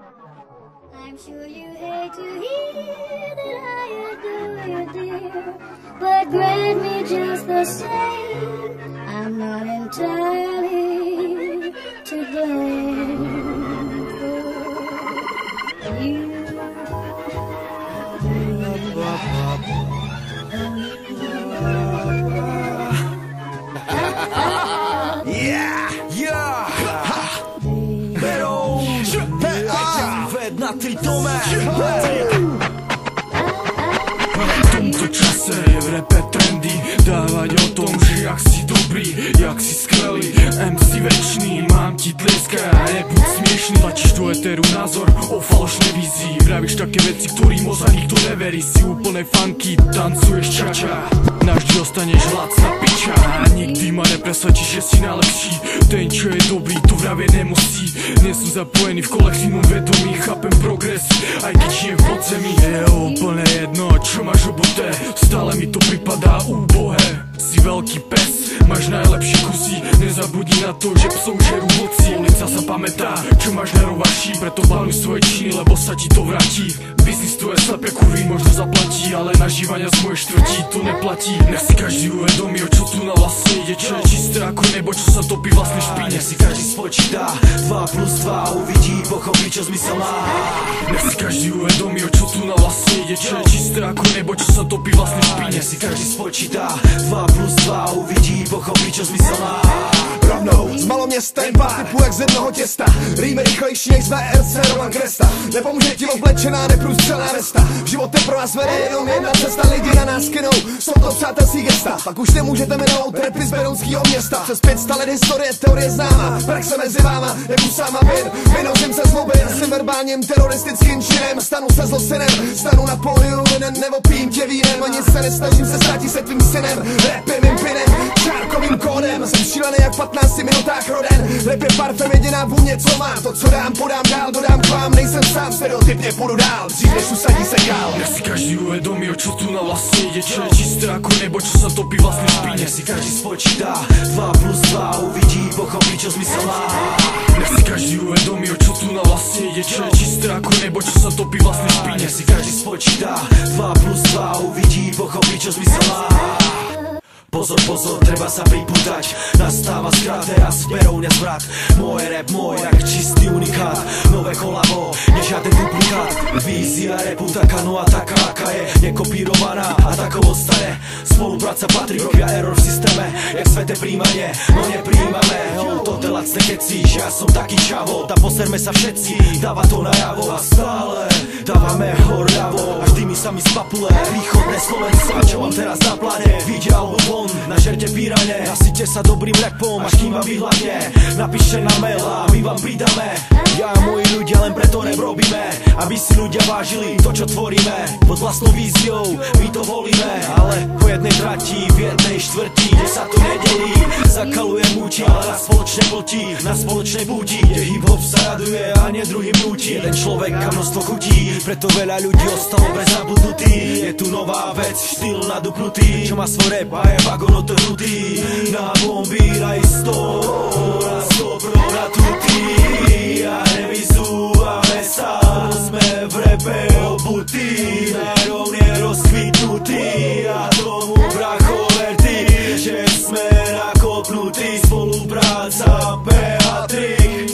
I'm sure you hate to hear that I adore you, dear, but grant me just the same, I'm not entirely to blame for you. Na tri tome v tomto čase je v rape trendy dávať o tom, že jak si dobrý, jak si skvelý, MC večný, mám ti tlieskať a nebuď smiešný. Tlačíš do eteru názor o falošnej vízii, vravíš také veci, ktorým ozaj nikto neverí. Si úplne funky, tancuješ čača, navždy ostaneš hladca piča a nikdy ma nepresvedčíš, že si najlepší. Ten, čo je dobrý, to vravie nemusí. Nie som zapojený v kolektívnom vedomí, chápem progres, aj keď žijem v podzemí. Je úplne jedno, čo máš obuté, stále mi to pripadá úbohé. Si veľký pes, máš najlepšie kusy, nezabudni na to, že psov žerú vlci. Ulica sa pamätá, čo máš na rovaši, preto plánuj svoje činy, lebo sa ti to vráti. Biznis tu je slepé kurvy, možno zaplatí, ale nažívania z mojej štvrtí to neplatí. Nech si každý uvedomí, o čo tu na vlastne ide, čo je čisté ako nebo, čo sa topí vlastne špíne. Nech si každý spočítá 2 plus 2, uvidí, pochopí, čo zmysel má. Nech si každý uvedomí, o čo tu na vlastne ide, čo je čisté ako nebo, čo sa topí vlastne špíne. Nech si každý spočítá 2 plus 2, uvidí, pochopí, čo zmysel má. Rovnou z maloměstem pár typů jak z jednoho těsta, rýmy rychlejší než jsme RC Roman Kresta. Nepomůže ti oblečená neprůstřelná vesta, život je pro nás vede jenom jedna cesta, lidi na nás kynou, jsou to přátelský gesta. Pak už nemůžete jmenovat rapy z berounskýho města. Přes 500 let historie, teorie známa, praxe mezi váma, jak Usáma bin. Vynořím se zloby, jsem verbálním teroristickým činem, stanu se zlosynem, stanu na pódiu, jeden nevopím tě vínem, ani se nesnažím se ztrátit se tvým synem, rap je mým pinem, čárkovým kódem, jsem šílený jak 15 minutách roden. Rap je parfém, jediná vůně, co mám. To, co dám, podám dál, dodám k vám. Nejsem sám, stereotypně půjdu dál, dřív než usadí se kál. Nech si každý uvedomí, o čo tu na vlastne ide, čo je čisté ako nebo, čo sa topí vlastne špíne. Nech si každý spočítá 2 plus 2, uvidí, pochopí, čo zmysel má. Nech si každý uvedomí, o čo tu na vlastne ide, čo je čisté ako nebo, čo sa topí vlastne špíne. Nech si každý spočítá 2 plus 2, uvidí, pochopí, čo zmysel má. Pozor, pozor, treba sa pripútať, nastáva skrat, teraz berou mňa zvrat. Môj rap, môj jak čistý unikát, nové kolabo, nežiaden duplikát. Vízia rapu taká, no a taká, aká je, nekopírovaná a takovo stane. Spolupráca patrí, robia error v systéme, jak sveté príjmanie, no nepríjmame. Toto lacné keci, že ja som taký čavo, a poserme sa všetci, dáva to najavo. A stále dávame horľavo, až dými sa mi z papule, východné Slovensko, čo mám teraz na pláne, vidie alebo von. Na žerte pírane, nasyte sa dobrým rapom, až kým vám vyhľadne. Napíšte na mail a my vám pridáme. Ja a moji ľudia len preto rap robíme, aby si ľudia vážili to, čo tvoríme. Pod vlastnou víziou my to volíme, ale po jednej trati, v jednej štvrti, kde sa to nedelí, zakaluje múti, ale na spoločnej plti, na spoločnej púti, kde hip-hop sa raduje a nie druhým núti. Jeden človek a množstvo chutí, preto veľa ľudí ostalo bez zabudnutí. Je tu nová vec, štýl nadupnutý, čo má svoj rap a je vagon otrhnutý. Na bombíra isto, na stopro na tutí. A nevyzúvame sa, sme v rape obutí, nárovne rozkvitnutí. A tomu bracho vertí, že sme nakopnutí. Spolupráca P a trik.